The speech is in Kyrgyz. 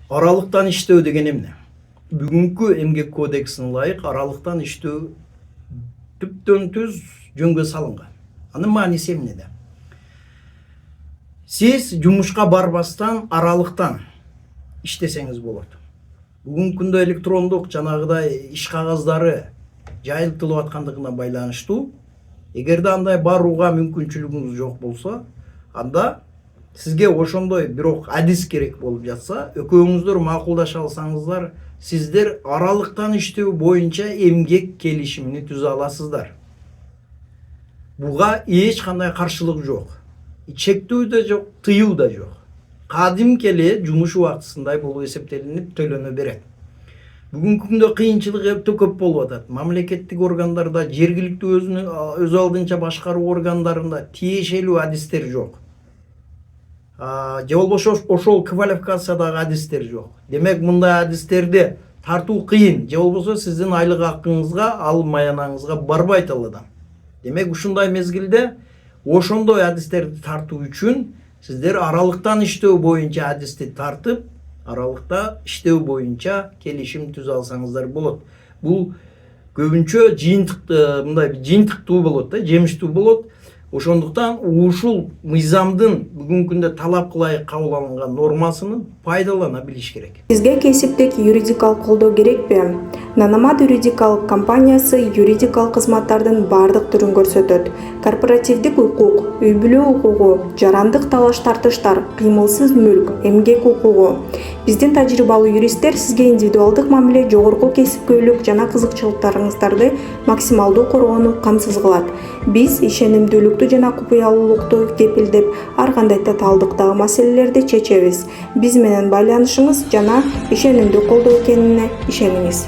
Аралыктан иштөө деген эмне? Бүгүнкү эмгек кодексине ылайык аралыктан иштөө түптөн түз жөнгө салынган. Анын мааниси эмнеде? Сиз жумушка барбастан аралыктан иштесеңиз болот. Бүгүнкү күндө электрондук жанагыдай иш кагаздары жайылтылып аткандыгына байланыштуу, эгерде андай барууга мүмкүнчүлүгүңүз жок болсо, анда сизге ошондой бирок адис керек болуп жатса, экөөңүздөр макулдаша алсаңыздар, сиздер аралыктан иштөө боюнча эмгек келишимини түзө аласыздар. Буга эч кандай каршылык жок. Чектөө да жок, тыюу да жок. Кадимки эле жумуш убактысындай болуп эсептелинип төлөнө берет. Бүгүнкү күндө кыйынчылык өтө көп болуп атат. Мамлекеттик органдарда, жергиликтүү өз алдынча башкаруу органдарында тиешелүү адистер жок. Же болбосо ошол квалификациядагы адистер жок. Демек мындай адистерди тартуу кыйын, же болбосо сиздин айлык акыңызга, ал маянаңызга барбайт ал адам. Демек ушундай мезгилде ошондой адистерди тартуу үчүн сиздер аралыктан иштөө боюнча адисти тартып, аралыкта иштөө боюнча келишим түзө алсаңыздар болот. Бул көбүнчө мындай жыйынтыктуу болот да, жемиштүү болот. Ошондуктан ушул мыйзамдын бүгүнкү күндө талапка ылайык кабыл алынган нормасынын пайдалана билиш керек. Сизге кесиптик юридикалык колдоо керекпи? Наномат юридикалык компаниясы юридикалык кызматтардын бардык түрүн көрсөтөт. Корпоративдик укук, үй бүлө укугу, жарандык талаш тартыштар, кыймылсыз мүлк, эмгек укугу. Биздин тажрыйбалуу юристтер сизге индивидуалдык мамиле, жогорку кесипкөйлүк жана кызыкчылыктарыңыздарды максималдуу коргоону камсыз кылат. Биз ишенимдүүлүктү жана купуялуулукту кепилдеп, ар кандай татаалдыктагы маселелерди чечебиз. Биз менен байланышыңыз жана ишенимдүү колдоо экенине ишениңиз.